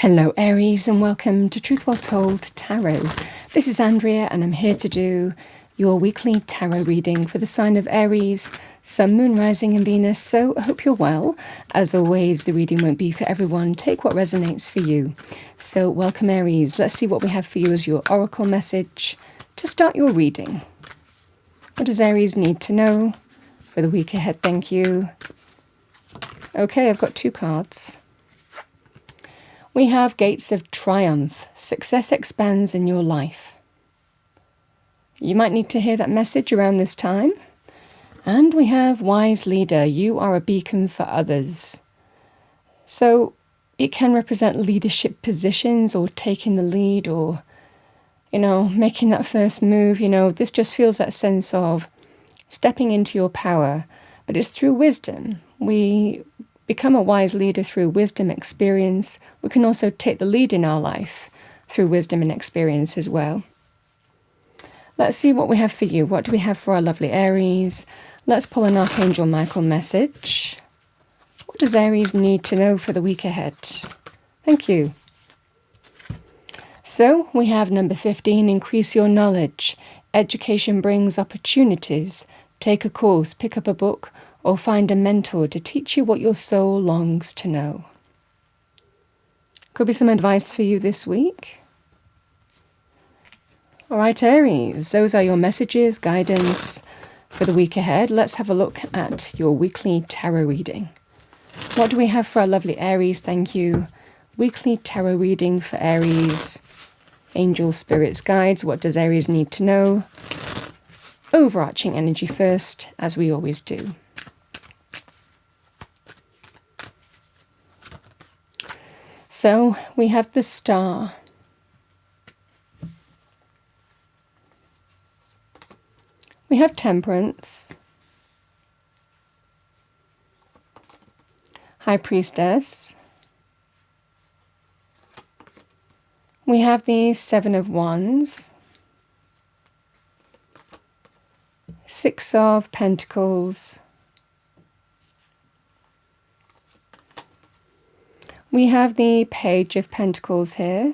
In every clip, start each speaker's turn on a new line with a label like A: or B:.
A: Hello Aries and welcome to Truth Well Told Tarot. This is Andrea and I'm here to do your weekly tarot reading for the sign of Aries, Sun, Moon, Rising and Venus. So I hope you're well. As always, the reading won't be for everyone. Take what resonates for you. So welcome Aries. Let's see what we have for you as your oracle message to start your reading. What does Aries need to know for the week ahead? Thank you. Okay, I've got two cards. We have Gates of Triumph. Success expands in your life. You might need to hear that message around this time. And we have Wise Leader. You are a beacon for others. So it can represent leadership positions or taking the lead or, making that first move. This just feels that sense of stepping into your power. But it's through wisdom. We become a wise leader through wisdom, experience. We can also take the lead in our life through wisdom and experience as well. Let's see what we have for you. What do we have for our lovely Aries? Let's pull an Archangel Michael message. What does Aries need to know for the week ahead? Thank you. So we have number 15, increase your knowledge. Education brings opportunities. Take a course, pick up a book, or find a mentor to teach you what your soul longs to know. Could be some advice for you this week. All right, Aries, those are your messages, guidance for the week ahead. Let's have a look at your weekly tarot reading. What do we have for our lovely Aries? Thank you. Weekly tarot reading for Aries. Angel, spirits, guides. What does Aries need to know? Overarching energy first, as we always do. So we have the Star. We have Temperance. High Priestess. We have the Seven of Wands. Six of Pentacles. We have the Page of Pentacles here.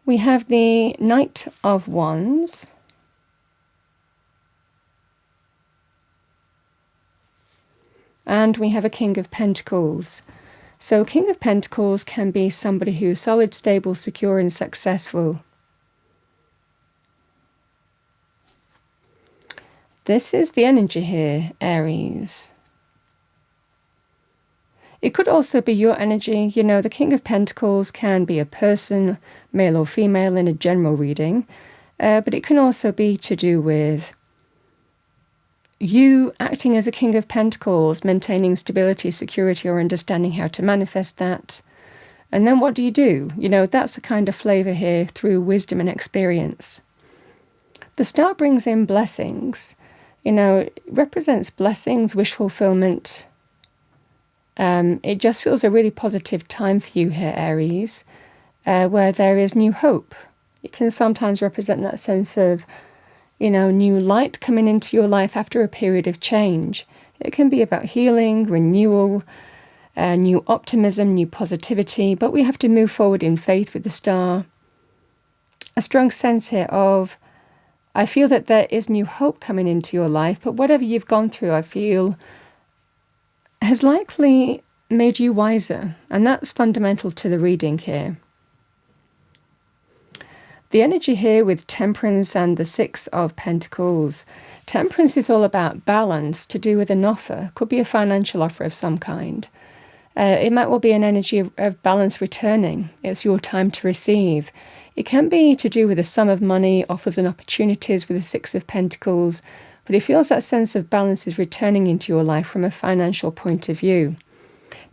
A: We have the Knight of Wands. And we have a King of Pentacles. So King of Pentacles can be somebody who's solid, stable, secure and successful. This is the energy here, Aries. It could also be your energy. The King of Pentacles can be a person, male or female, in a general reading. But it can also be to do with you acting as a King of Pentacles, maintaining stability, security, or understanding how to manifest that. And then what do you do? That's the kind of flavour here through wisdom and experience. The Star brings in blessings. It represents blessings, wish fulfillment. It just feels a really positive time for you here, Aries, where there is new hope. It can sometimes represent that sense of, new light coming into your life after a period of change. It can be about healing, renewal, new optimism, new positivity, but we have to move forward in faith with the Star. A strong sense here of, I feel that there is new hope coming into your life, but whatever you've gone through, I feel, has likely made you wiser. And that's fundamental to the reading here. The energy here with Temperance and the Six of Pentacles. Temperance is all about balance, to do with an offer. Could be a financial offer of some kind. It might well be an energy of balance returning. It's your time to receive. It can be to do with a sum of money, offers and opportunities with the Six of Pentacles, but it feels that sense of balance is returning into your life from a financial point of view.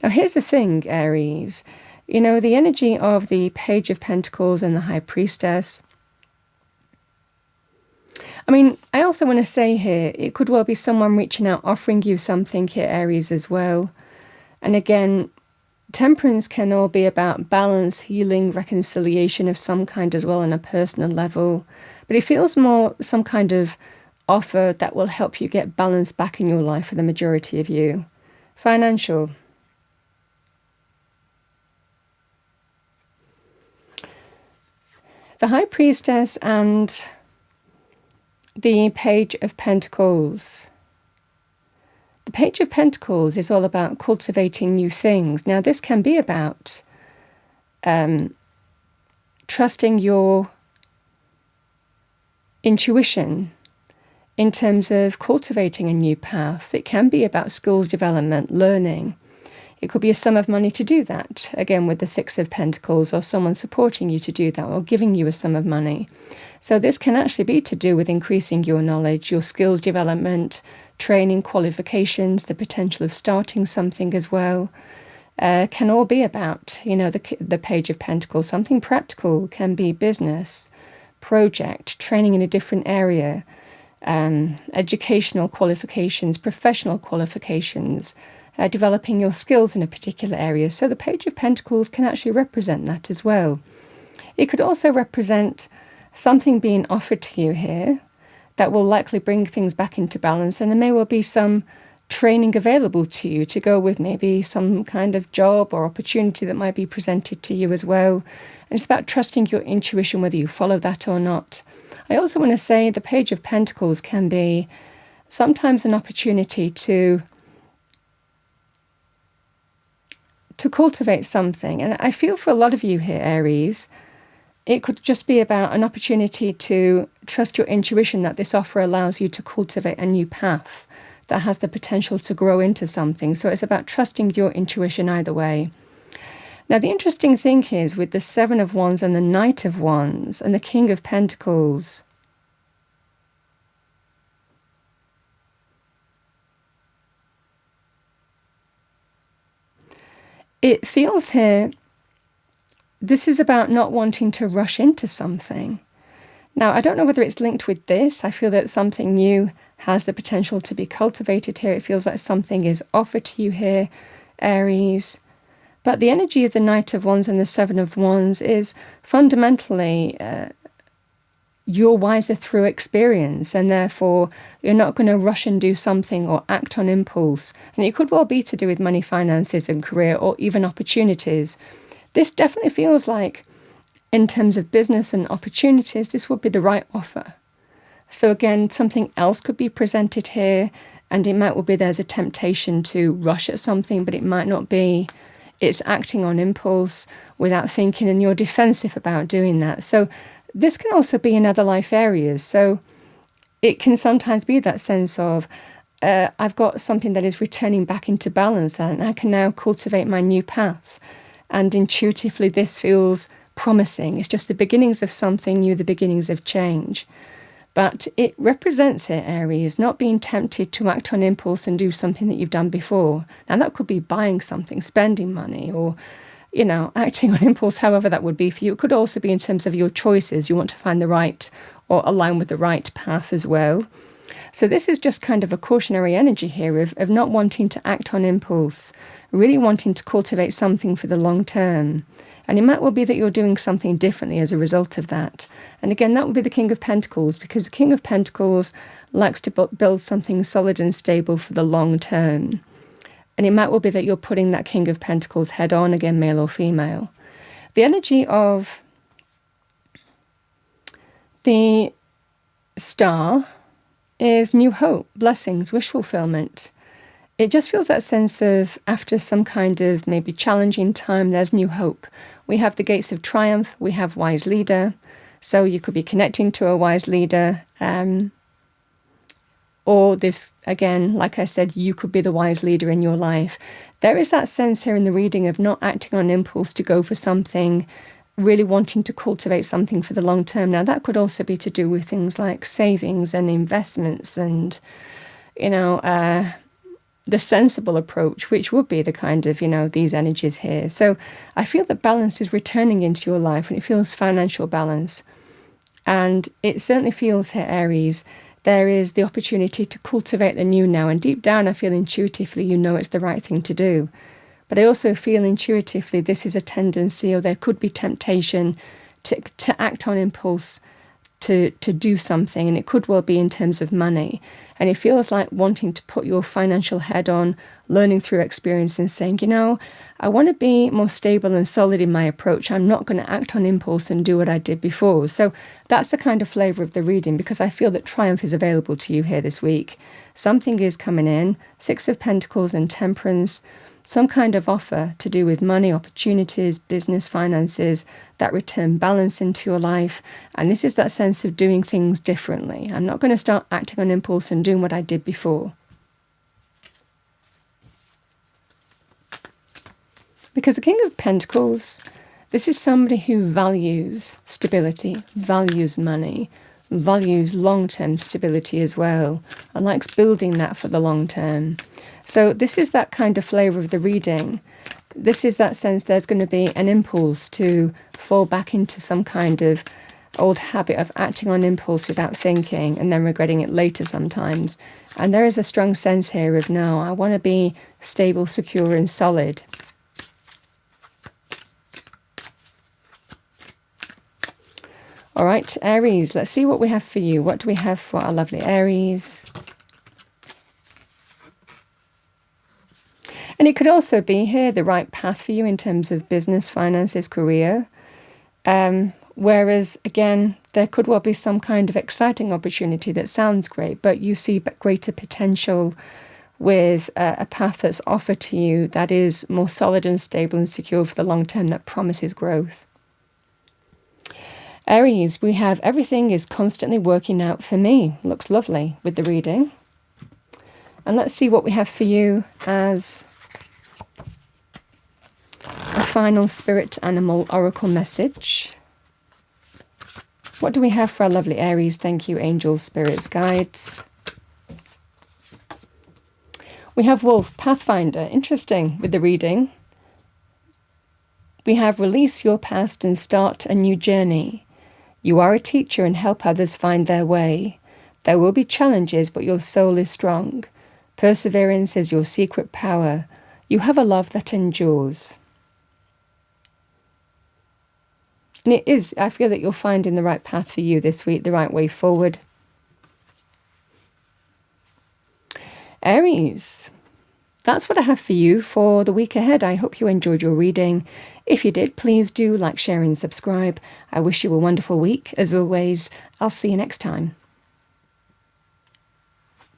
A: Now here's the thing, Aries. The energy of the Page of Pentacles and the High Priestess. I also want to say here, it could well be someone reaching out, offering you something here, Aries, as well. And again, Temperance can all be about balance, healing, reconciliation of some kind as well on a personal level. But it feels more some kind of offer that will help you get balance back in your life for the majority of you. Financial. The High Priestess and the Page of Pentacles. The Page of Pentacles is all about cultivating new things. Now, this can be about trusting your intuition in terms of cultivating a new path. It can be about skills development, learning. It could be a sum of money to do that, again with the Six of Pentacles, or someone supporting you to do that, or giving you a sum of money. So this can actually be to do with increasing your knowledge, your skills development, training, qualifications, the potential of starting something as well. Can all be about, the Page of Pentacles. Something practical can be business, project, training in a different area, educational qualifications, professional qualifications, developing your skills in a particular area. So the Page of Pentacles can actually represent that as well. It could also represent something being offered to you here that will likely bring things back into balance, and there may well be some training available to you to go with maybe some kind of job or opportunity that might be presented to you as well. And it's about trusting your intuition, whether you follow that or not. I also want to say the Page of Pentacles can be sometimes an opportunity to cultivate something. And I feel for a lot of you here, Aries, it could just be about an opportunity to trust your intuition that this offer allows you to cultivate a new path that has the potential to grow into something. So it's about trusting your intuition either way. Now, the interesting thing is with the Seven of Wands and the Knight of Wands and the King of Pentacles, it feels here, this is about not wanting to rush into something. Now, I don't know whether it's linked with this. I feel that something new has the potential to be cultivated here. It feels like something is offered to you here, Aries. But the energy of the Knight of Wands and the Seven of Wands is fundamentally you're wiser through experience, and therefore you're not going to rush and do something or act on impulse. And it could well be to do with money, finances and career, or even opportunities. This definitely feels like, in terms of business and opportunities, this would be the right offer. So again, something else could be presented here, and it might well be there's a temptation to rush at something, but it might not be. It's acting on impulse without thinking, and you're defensive about doing that. So this can also be in other life areas. So it can sometimes be that sense of, I've got something that is returning back into balance, and I can now cultivate my new path. And intuitively, this feels promising. It's just the beginnings of something new, the beginnings of change. But it represents here, Aries, not being tempted to act on impulse and do something that you've done before. Now, that could be buying something, spending money, or acting on impulse, however that would be for you. It could also be in terms of your choices. You want to find the right or align with the right path as well. So this is just kind of a cautionary energy here of not wanting to act on impulse, really wanting to cultivate something for the long term. And it might well be that you're doing something differently as a result of that. And again, that would be the King of Pentacles, because the King of Pentacles likes to build something solid and stable for the long term. And it might well be that you're putting that King of Pentacles head on, again, male or female. The energy of the Star is new hope, blessings, wish fulfillment. It just feels that sense of, after some kind of maybe challenging time, there's new hope. We have the Gates of Triumph, we have Wise Leader. So you could be connecting to a wise leader, or this, again, like I said, you could be the wise leader in your life. There is that sense here in the reading of not acting on impulse to go for something, really wanting to cultivate something for the long term. Now, that could also be to do with things like savings and investments and, the sensible approach, which would be the kind of, these energies here. So I feel that balance is returning into your life, and it feels financial balance. And it certainly feels here, Aries, there is the opportunity to cultivate the new now. And deep down, I feel intuitively, it's the right thing to do. But I also feel intuitively this is a tendency, or there could be temptation to act on impulse to do something, and it could well be in terms of money. And it feels like wanting to put your financial head on, learning through experience and saying, I want to be more stable and solid in my approach. I'm not going to act on impulse and do what I did before. So that's the kind of flavour of the reading, because I feel that triumph is available to you here this week. Something is coming in, Six of Pentacles and Temperance, some kind of offer to do with money, opportunities, business, finances, that return balance into your life. And this is that sense of doing things differently. I'm not going to start acting on impulse and doing what I did before. Because the King of Pentacles, this is somebody who values stability, values money, values long-term stability as well, and likes building that for the long term. So this is that kind of flavour of the reading. This is that sense there's going to be an impulse to fall back into some kind of old habit of acting on impulse without thinking and then regretting it later sometimes. And there is a strong sense here of, no, I want to be stable, secure and solid. All right, Aries, let's see what we have for you. What do we have for our lovely Aries? And it could also be here the right path for you in terms of business, finances, career. Whereas, again, there could well be some kind of exciting opportunity that sounds great, but you see greater potential with a path that's offered to you that is more solid and stable and secure for the long term, that promises growth. Aries, we have everything is constantly working out for me. Looks lovely with the reading. And let's see what we have for you as a final spirit animal oracle message. What do we have for our lovely Aries? Thank you, angels, spirits, guides. We have Wolf, Pathfinder. Interesting with the reading. We have release your past and start a new journey. You are a teacher and help others find their way. There will be challenges, but your soul is strong. Perseverance is your secret power. You have a love that endures. And it is, I feel that you're finding the right path for you this week, the right way forward. Aries, that's what I have for you for the week ahead. I hope you enjoyed your reading. If you did, please do like, share and subscribe. I wish you a wonderful week. As always, I'll see you next time.